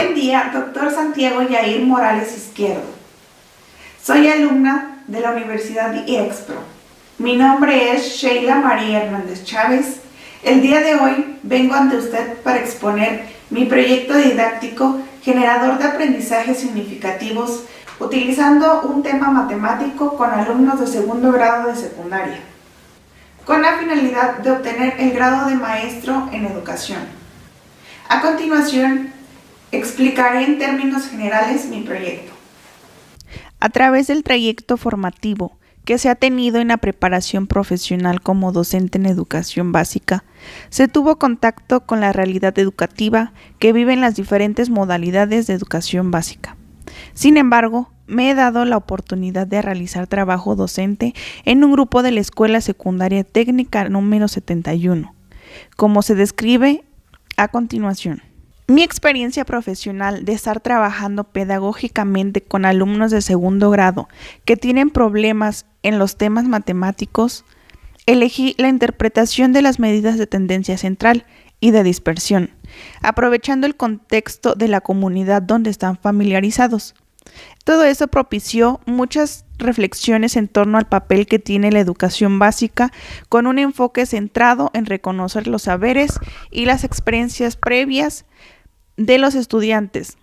Buen día, doctor Santiago Yair Morales Izquierdo. Soy alumna de la Universidad IEXPRO. Mi nombre es Sheila María Hernández Chávez. El día de hoy vengo ante usted para exponer mi proyecto didáctico generador de aprendizajes significativos utilizando un tema matemático con alumnos de segundo grado de secundaria, con la finalidad de obtener el grado de maestro en educación. A continuación, explicaré en términos generales mi proyecto. A través del trayecto formativo que se ha tenido en la preparación profesional como docente en educación básica, se tuvo contacto con la realidad educativa que viven las diferentes modalidades de educación básica. Sin embargo, me he dado la oportunidad de realizar trabajo docente en un grupo de la Escuela Secundaria Técnica número 71, como se describe a continuación. Mi experiencia profesional de estar trabajando pedagógicamente con alumnos de segundo grado que tienen problemas en los temas matemáticos, elegí la interpretación de las medidas de tendencia central y de dispersión, aprovechando el contexto de la comunidad donde están familiarizados. Todo eso propició muchas reflexiones en torno al papel que tiene la educación básica, con un enfoque centrado en reconocer los saberes y las experiencias previas de los estudiantes,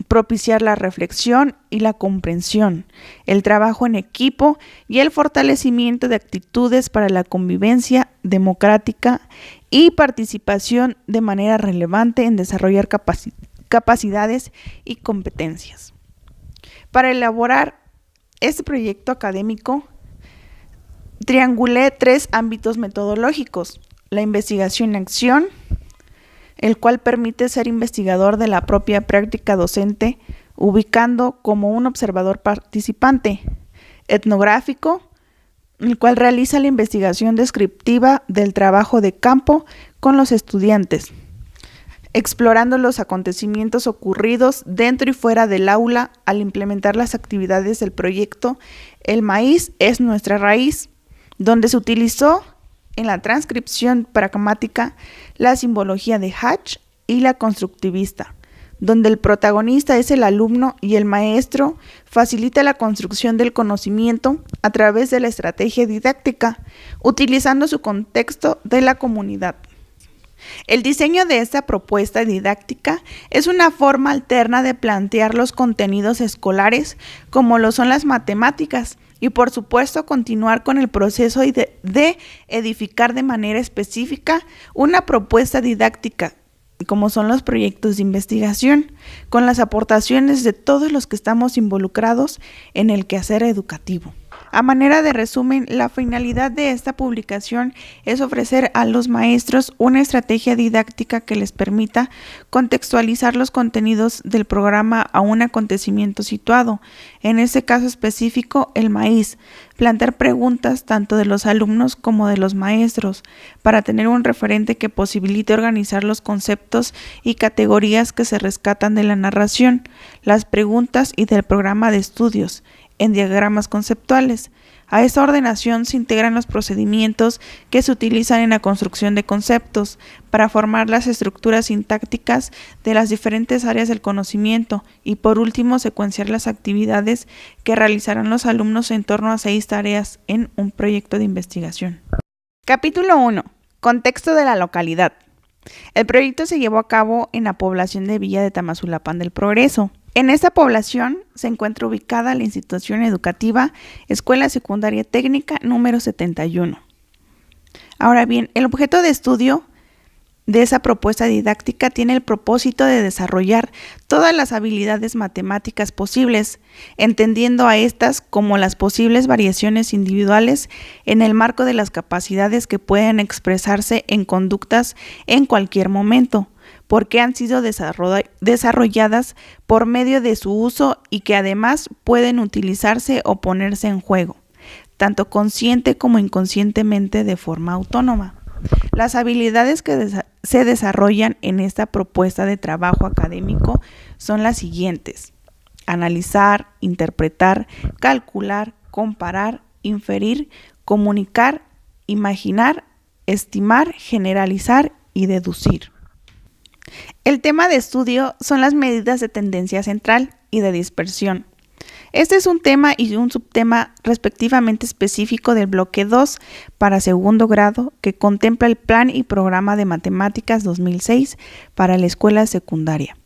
propiciar la reflexión y la comprensión, el trabajo en equipo y el fortalecimiento de actitudes para la convivencia democrática y participación de manera relevante en desarrollar capacidades y competencias. Para elaborar este proyecto académico, triangulé 3 ámbitos metodológicos: la investigación en acción, el cual permite ser investigador de la propia práctica docente, ubicando como un observador participante; etnográfico, el cual realiza la investigación descriptiva del trabajo de campo con los estudiantes, explorando los acontecimientos ocurridos dentro y fuera del aula al implementar las actividades del proyecto El maíz es nuestra raíz, donde se utilizó en la transcripción pragmática la simbología de Hatch y la constructivista, donde el protagonista es el alumno y el maestro facilita la construcción del conocimiento a través de la estrategia didáctica, utilizando su contexto de la comunidad. El diseño de esta propuesta didáctica es una forma alterna de plantear los contenidos escolares como lo son las matemáticas y por supuesto continuar con el proceso de edificar de manera específica una propuesta didáctica como son los proyectos de investigación, con las aportaciones de todos los que estamos involucrados en el quehacer educativo. A manera de resumen, la finalidad de esta publicación es ofrecer a los maestros una estrategia didáctica que les permita contextualizar los contenidos del programa a un acontecimiento situado, en este caso específico el maíz, plantear preguntas tanto de los alumnos como de los maestros, para tener un referente que posibilite organizar los conceptos y categorías que se rescatan de la narración, las preguntas y del programa de estudios, en diagramas conceptuales. A esta ordenación se integran los procedimientos que se utilizan en la construcción de conceptos para formar las estructuras sintácticas de las diferentes áreas del conocimiento y por último secuenciar las actividades que realizarán los alumnos en torno a 6 tareas en un proyecto de investigación. Capítulo 1. Contexto de la localidad. El proyecto se llevó a cabo en la población de Villa de Tamazulapán del Progreso. En esta población se encuentra ubicada la institución educativa Escuela Secundaria Técnica número 71. Ahora bien, el objeto de estudio de esa propuesta didáctica tiene el propósito de desarrollar todas las habilidades matemáticas posibles, entendiendo a estas como las posibles variaciones individuales en el marco de las capacidades que pueden expresarse en conductas en cualquier momento, porque han sido desarrolladas por medio de su uso y que además pueden utilizarse o ponerse en juego, tanto consciente como inconscientemente de forma autónoma. Las habilidades que se desarrollan en esta propuesta de trabajo académico son las siguientes: analizar, interpretar, calcular, comparar, inferir, comunicar, imaginar, estimar, generalizar y deducir. El tema de estudio son las medidas de tendencia central y de dispersión. Este es un tema y un subtema respectivamente específico del bloque 2 para segundo grado que contempla el Plan y Programa de Matemáticas 2006 para la escuela secundaria.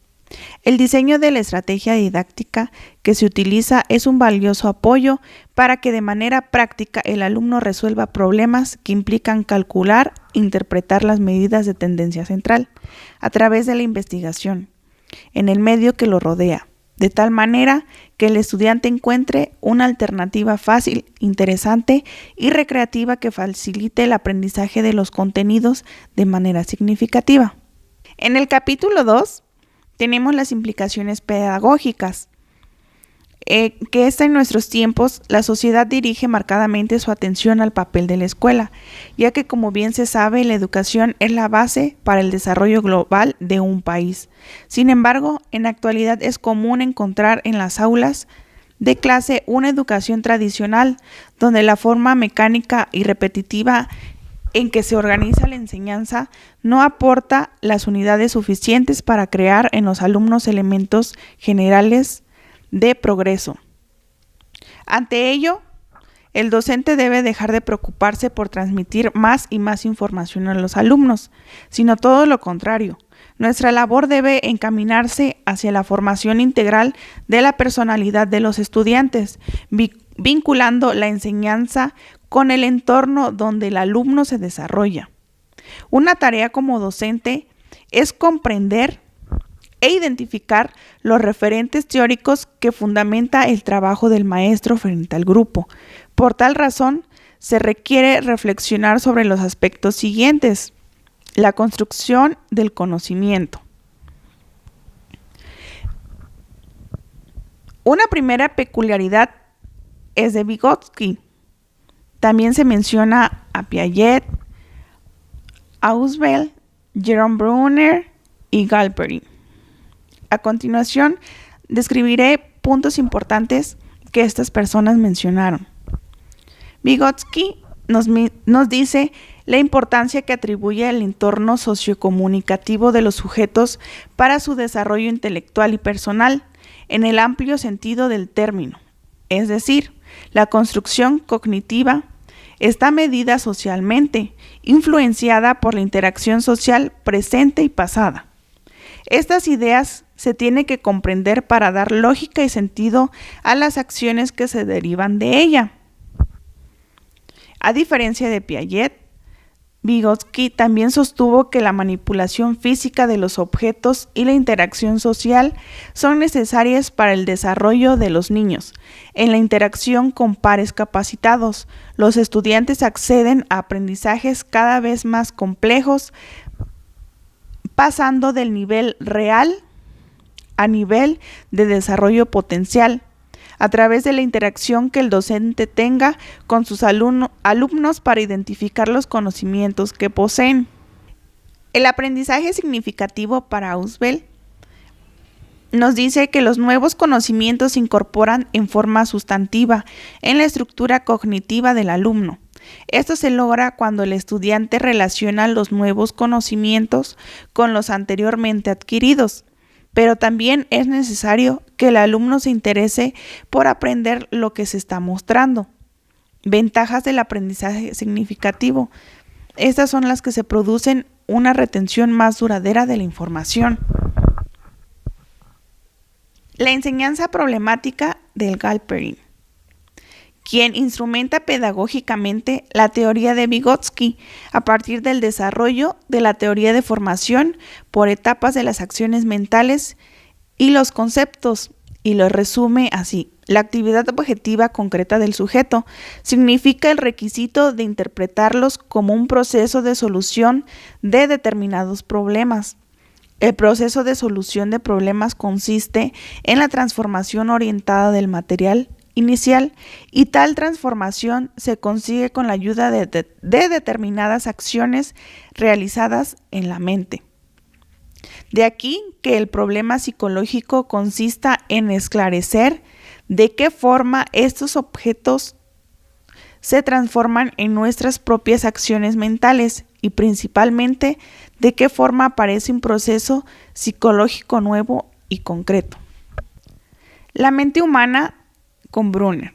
El diseño de la estrategia didáctica que se utiliza es un valioso apoyo para que de manera práctica el alumno resuelva problemas que implican calcular e interpretar las medidas de tendencia central a través de la investigación en el medio que lo rodea, de tal manera que el estudiante encuentre una alternativa fácil, interesante y recreativa que facilite el aprendizaje de los contenidos de manera significativa. En el capítulo 2 tenemos las implicaciones pedagógicas, que en nuestros tiempos la sociedad dirige marcadamente su atención al papel de la escuela, ya que como bien se sabe, la educación es la base para el desarrollo global de un país. Sin embargo, en la actualidad es común encontrar en las aulas de clase una educación tradicional, donde la forma mecánica y repetitiva en que se organiza la enseñanza no aporta las unidades suficientes para crear en los alumnos elementos generales de progreso. Ante ello, el docente debe dejar de preocuparse por transmitir más y más información a los alumnos, sino todo lo contrario. Nuestra labor debe encaminarse hacia la formación integral de la personalidad de los estudiantes, vinculando la enseñanza con el entorno donde el alumno se desarrolla. Una tarea como docente es comprender e identificar los referentes teóricos que fundamenta el trabajo del maestro frente al grupo. Por tal razón, se requiere reflexionar sobre los aspectos siguientes: la construcción del conocimiento. Una primera peculiaridad es de Vygotsky. También se menciona a Piaget, Ausubel, Jerome Bruner y Galperin. A continuación, describiré puntos importantes que estas personas mencionaron. Vygotsky nos dice la importancia que atribuye al entorno sociocomunicativo de los sujetos para su desarrollo intelectual y personal, en el amplio sentido del término, es decir, la construcción cognitiva está medida socialmente, influenciada por la interacción social presente y pasada. Estas ideas se tienen que comprender para dar lógica y sentido a las acciones que se derivan de ella. A diferencia de Piaget, Vygotsky también sostuvo que la manipulación física de los objetos y la interacción social son necesarias para el desarrollo de los niños. En la interacción con pares capacitados, los estudiantes acceden a aprendizajes cada vez más complejos, pasando del nivel real a nivel de desarrollo potencial, a través de la interacción que el docente tenga con sus alumnos para identificar los conocimientos que poseen. El aprendizaje significativo para Ausubel nos dice que los nuevos conocimientos se incorporan en forma sustantiva en la estructura cognitiva del alumno. Esto se logra cuando el estudiante relaciona los nuevos conocimientos con los anteriormente adquiridos. Pero también es necesario que el alumno se interese por aprender lo que se está mostrando. Ventajas del aprendizaje significativo. Estas son las que se producen una retención más duradera de la información. La enseñanza problemática del Galperin, quien instrumenta pedagógicamente la teoría de Vygotsky a partir del desarrollo de la teoría de formación por etapas de las acciones mentales y los conceptos, y lo resume así. La actividad objetiva concreta del sujeto significa el requisito de interpretarlos como un proceso de solución de determinados problemas. El proceso de solución de problemas consiste en la transformación orientada del material inicial, y tal transformación se consigue con la ayuda de determinadas acciones realizadas en la mente. De aquí que el problema psicológico consista en esclarecer de qué forma estos objetos se transforman en nuestras propias acciones mentales y principalmente de qué forma aparece un proceso psicológico nuevo y concreto. La mente humana con Brunner.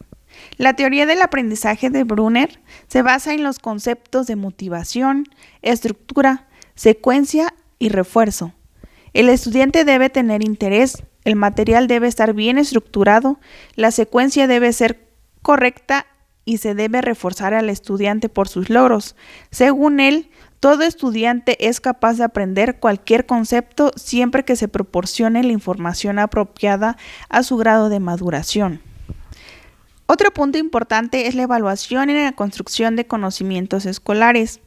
La teoría del aprendizaje de Brunner se basa en los conceptos de motivación, estructura, secuencia y refuerzo. El estudiante debe tener interés, el material debe estar bien estructurado, la secuencia debe ser correcta y se debe reforzar al estudiante por sus logros. Según él, todo estudiante es capaz de aprender cualquier concepto siempre que se proporcione la información apropiada a su grado de maduración. Otro punto importante es la evaluación en la construcción de conocimientos escolares.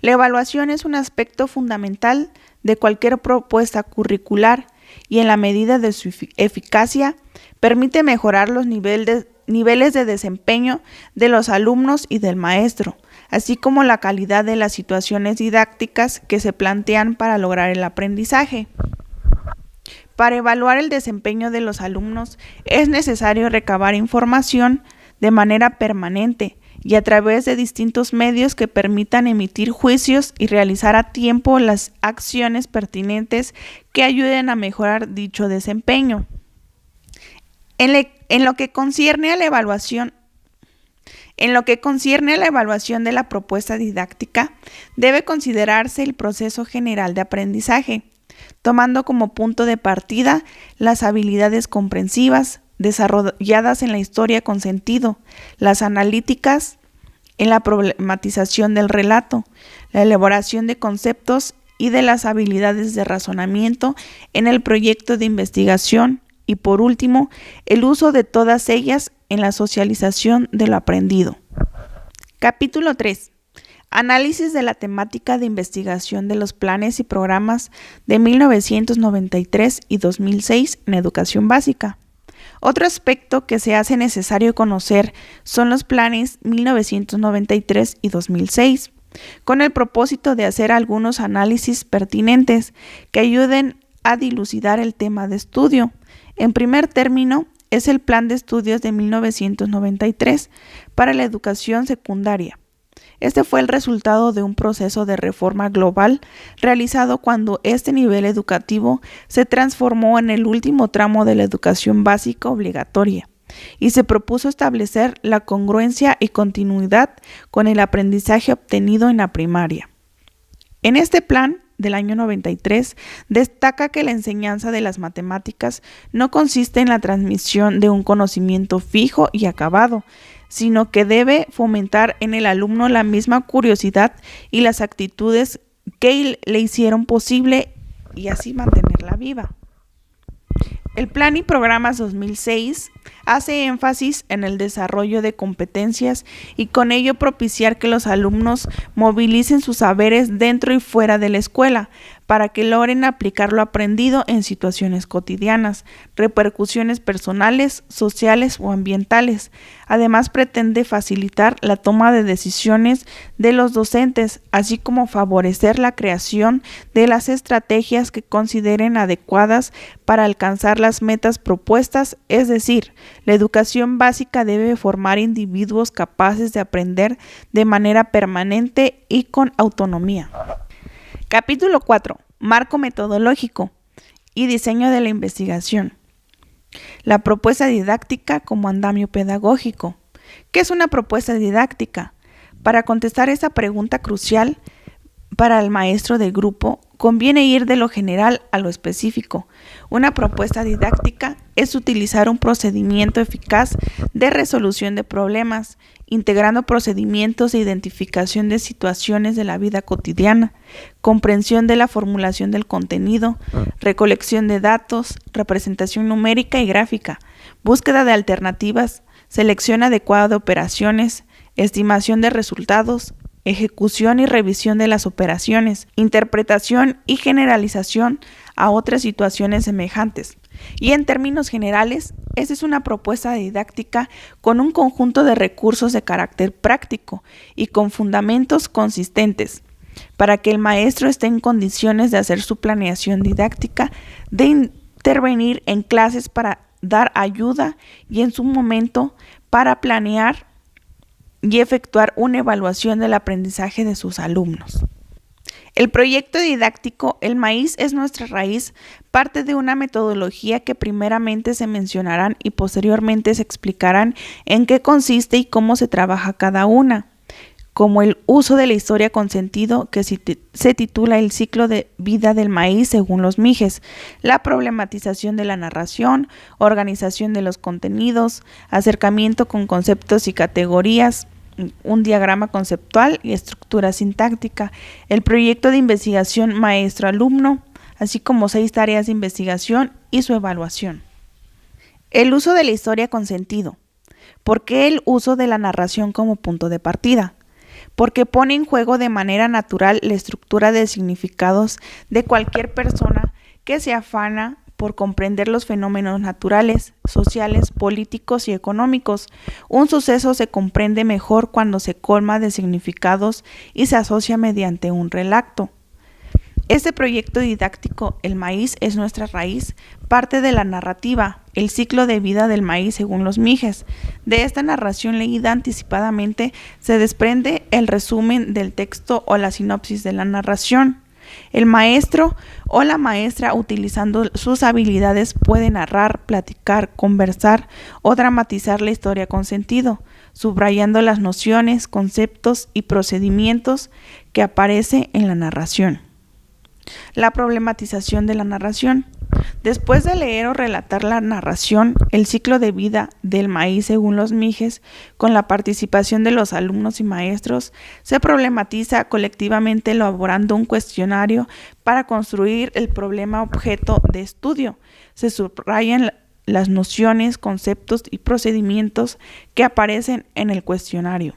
La evaluación es un aspecto fundamental de cualquier propuesta curricular y en la medida de su eficacia permite mejorar los niveles de desempeño de los alumnos y del maestro, así como la calidad de las situaciones didácticas que se plantean para lograr el aprendizaje. Para evaluar el desempeño de los alumnos es necesario recabar información de manera permanente y a través de distintos medios que permitan emitir juicios y realizar a tiempo las acciones pertinentes que ayuden a mejorar dicho desempeño. En lo que concierne a la evaluación de la propuesta didáctica, debe considerarse el proceso general de aprendizaje, tomando como punto de partida las habilidades comprensivas desarrolladas en la historia con sentido, las analíticas en la problematización del relato, la elaboración de conceptos y de las habilidades de razonamiento en el proyecto de investigación y, por último, el uso de todas ellas en la socialización de lo aprendido. Capítulo 3. Análisis de la temática de investigación de los planes y programas de 1993 y 2006 en educación básica. Otro aspecto que se hace necesario conocer son los planes 1993 y 2006, con el propósito de hacer algunos análisis pertinentes que ayuden a dilucidar el tema de estudio. En primer término, es el Plan de Estudios de 1993 para la educación secundaria. Este fue el resultado de un proceso de reforma global realizado cuando este nivel educativo se transformó en el último tramo de la educación básica obligatoria y se propuso establecer la congruencia y continuidad con el aprendizaje obtenido en la primaria. En este plan del año 93 destaca que la enseñanza de las matemáticas no consiste en la transmisión de un conocimiento fijo y acabado, sino que debe fomentar en el alumno la misma curiosidad y las actitudes que le hicieron posible y así mantenerla viva. El Plan y Programas 2006 hace énfasis en el desarrollo de competencias y con ello propiciar que los alumnos movilicen sus saberes dentro y fuera de la escuela para que logren aplicar lo aprendido en situaciones cotidianas, repercusiones personales, sociales o ambientales. Además, pretende facilitar la toma de decisiones de los docentes, así como favorecer la creación de las estrategias que consideren adecuadas para alcanzar las metas propuestas, es decir, la educación básica debe formar individuos capaces de aprender de manera permanente y con autonomía. Capítulo 4. Marco metodológico y diseño de la investigación. La propuesta didáctica como andamio pedagógico. ¿Qué es una propuesta didáctica? Para contestar esta pregunta crucial para el maestro del grupo, conviene ir de lo general a lo específico. Una propuesta didáctica es utilizar un procedimiento eficaz de resolución de problemas, integrando procedimientos de identificación de situaciones de la vida cotidiana, comprensión de la formulación del contenido, recolección de datos, representación numérica y gráfica, búsqueda de alternativas, selección adecuada de operaciones, estimación de resultados, ejecución y revisión de las operaciones, interpretación y generalización a otras situaciones semejantes. Y en términos generales, esta es una propuesta didáctica con un conjunto de recursos de carácter práctico y con fundamentos consistentes, para que el maestro esté en condiciones de hacer su planeación didáctica, de intervenir en clases para dar ayuda y en su momento para planear y efectuar una evaluación del aprendizaje de sus alumnos. El proyecto didáctico El maíz es nuestra raíz parte de una metodología que primeramente se mencionarán y posteriormente se explicarán en qué consiste y cómo se trabaja cada una, como el uso de la historia con sentido, que se titula El ciclo de vida del maíz según los Mijes, la problematización de la narración, organización de los contenidos, acercamiento con conceptos y categorías, un diagrama conceptual y estructura sintáctica, el proyecto de investigación maestro-alumno, así como 6 tareas de investigación y su evaluación. El uso de la historia con sentido. ¿Por qué el uso de la narración como punto de partida? Porque pone en juego de manera natural la estructura de significados de cualquier persona que se afana por comprender los fenómenos naturales, sociales, políticos y económicos. Un suceso se comprende mejor cuando se colma de significados y se asocia mediante un relato. Este proyecto didáctico, El maíz es nuestra raíz, parte de la narrativa, el ciclo de vida del maíz según los Mijes. De esta narración leída anticipadamente se desprende el resumen del texto o la sinopsis de la narración. El maestro o la maestra, utilizando sus habilidades, puede narrar, platicar, conversar o dramatizar la historia con sentido, subrayando las nociones, conceptos y procedimientos que aparecen en la narración. La problematización de la narración. Después de leer o relatar la narración, el ciclo de vida del maíz según los Mijes, con la participación de los alumnos y maestros, se problematiza colectivamente elaborando un cuestionario para construir el problema objeto de estudio. Se subrayan las nociones, conceptos y procedimientos que aparecen en el cuestionario.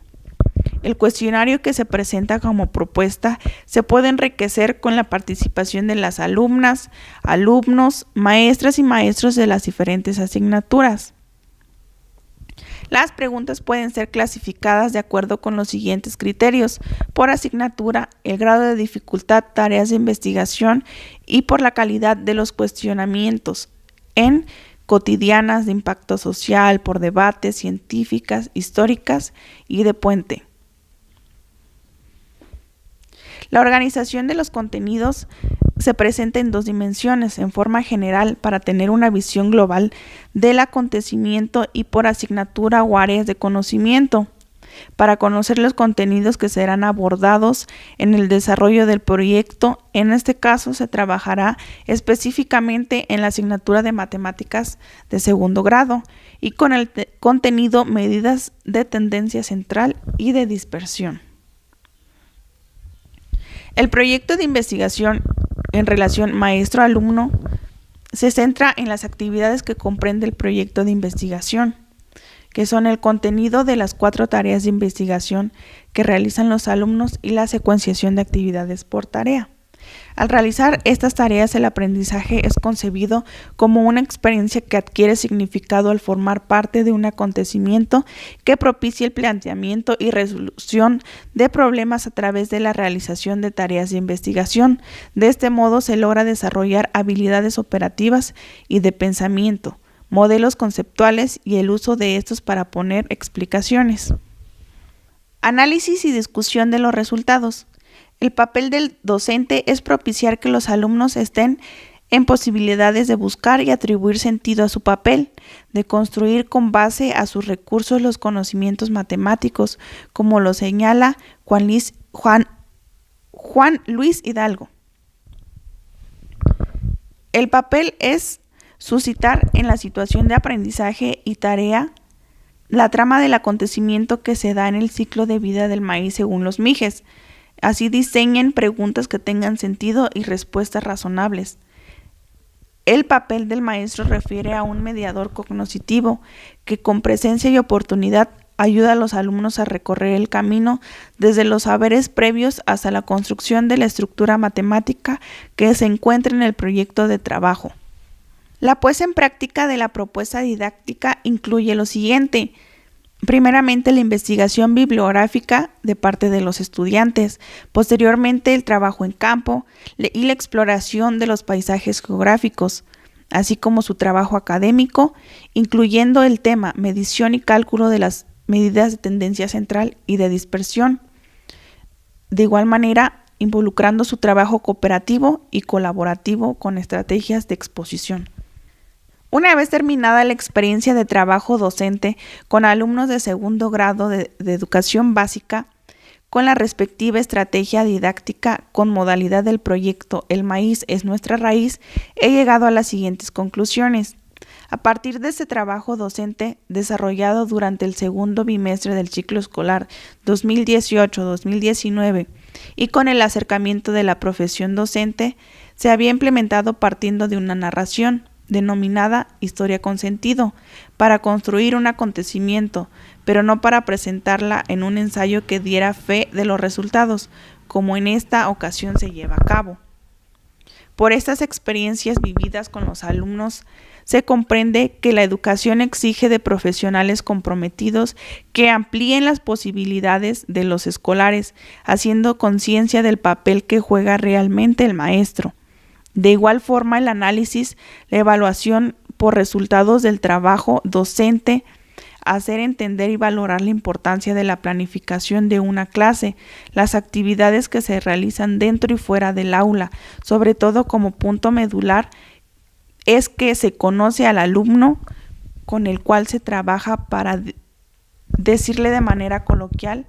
El cuestionario que se presenta como propuesta se puede enriquecer con la participación de las alumnas, alumnos, maestras y maestros de las diferentes asignaturas. Las preguntas pueden ser clasificadas de acuerdo con los siguientes criterios: por asignatura, el grado de dificultad, tareas de investigación y por la calidad de los cuestionamientos en cotidianas, de impacto social, por debates, científicas, históricas y de puente. La organización de los contenidos se presenta en 2 dimensiones, en forma general para tener una visión global del acontecimiento y por asignatura o áreas de conocimiento, para conocer los contenidos que serán abordados en el desarrollo del proyecto. En este caso se trabajará específicamente en la asignatura de matemáticas de segundo grado y con el contenido medidas de tendencia central y de dispersión. El proyecto de investigación en relación maestro-alumno se centra en las actividades que comprende el proyecto de investigación, que son el contenido de las 4 tareas de investigación que realizan los alumnos y la secuenciación de actividades por tarea. Al realizar estas tareas, el aprendizaje es concebido como una experiencia que adquiere significado al formar parte de un acontecimiento que propicia el planteamiento y resolución de problemas a través de la realización de tareas de investigación. De este modo se logra desarrollar habilidades operativas y de pensamiento, modelos conceptuales y el uso de estos para poner explicaciones. Análisis y discusión de los resultados. El papel del docente es propiciar que los alumnos estén en posibilidades de buscar y atribuir sentido a su papel, de construir con base a sus recursos los conocimientos matemáticos, como lo señala Juan Luis Hidalgo. El papel es suscitar en la situación de aprendizaje y tarea la trama del acontecimiento que se da en el ciclo de vida del maíz según los Mijes. Así diseñen preguntas que tengan sentido y respuestas razonables. El papel del maestro refiere a un mediador cognoscitivo que con presencia y oportunidad ayuda a los alumnos a recorrer el camino desde los saberes previos hasta la construcción de la estructura matemática que se encuentra en el proyecto de trabajo. La puesta en práctica de la propuesta didáctica incluye lo siguiente: primeramente, la investigación bibliográfica de parte de los estudiantes, posteriormente el trabajo en campo y la exploración de los paisajes geográficos, así como su trabajo académico, incluyendo el tema medición y cálculo de las medidas de tendencia central y de dispersión. De igual manera, involucrando su trabajo cooperativo y colaborativo con estrategias de exposición. Una vez terminada la experiencia de trabajo docente con alumnos de segundo grado de educación básica, con la respectiva estrategia didáctica con modalidad del proyecto El maíz es nuestra raíz, he llegado a las siguientes conclusiones. A partir de este trabajo docente desarrollado durante el segundo bimestre del ciclo escolar 2018-2019 y con el acercamiento de la profesión docente, se había implementado partiendo de una narración denominada historia con sentido, para construir un acontecimiento, pero no para presentarla en un ensayo que diera fe de los resultados, como en esta ocasión se lleva a cabo. Por estas experiencias vividas con los alumnos, se comprende que la educación exige de profesionales comprometidos que amplíen las posibilidades de los escolares, haciendo conciencia del papel que juega realmente el maestro. De igual forma, el análisis, la evaluación por resultados del trabajo docente, hacer entender y valorar la importancia de la planificación de una clase, las actividades que se realizan dentro y fuera del aula, sobre todo como punto medular, es que se conoce al alumno con el cual se trabaja para decirle de manera coloquial,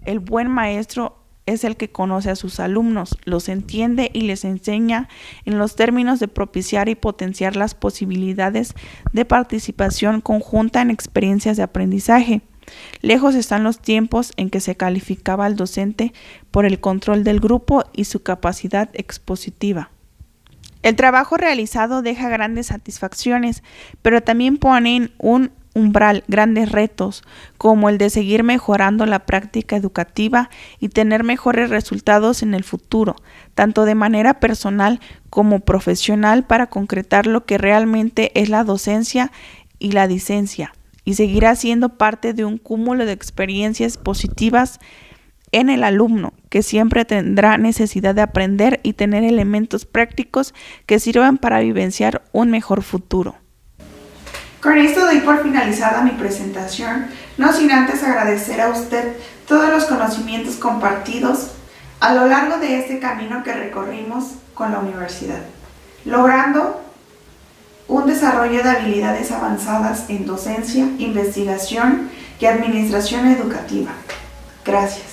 el buen maestro es el que conoce a sus alumnos, los entiende y les enseña en los términos de propiciar y potenciar las posibilidades de participación conjunta en experiencias de aprendizaje. Lejos están los tiempos en que se calificaba al docente por el control del grupo y su capacidad expositiva. El trabajo realizado deja grandes satisfacciones, pero también pone en un umbral grandes retos, como el de seguir mejorando la práctica educativa y tener mejores resultados en el futuro, tanto de manera personal como profesional, para concretar lo que realmente es la docencia y la dicencia, y seguirá siendo parte de un cúmulo de experiencias positivas en el alumno, que siempre tendrá necesidad de aprender y tener elementos prácticos que sirvan para vivenciar un mejor futuro. Con esto doy por finalizada mi presentación, no sin antes agradecer a usted todos los conocimientos compartidos a lo largo de este camino que recorrimos con la universidad, logrando un desarrollo de habilidades avanzadas en docencia, investigación y administración educativa. Gracias.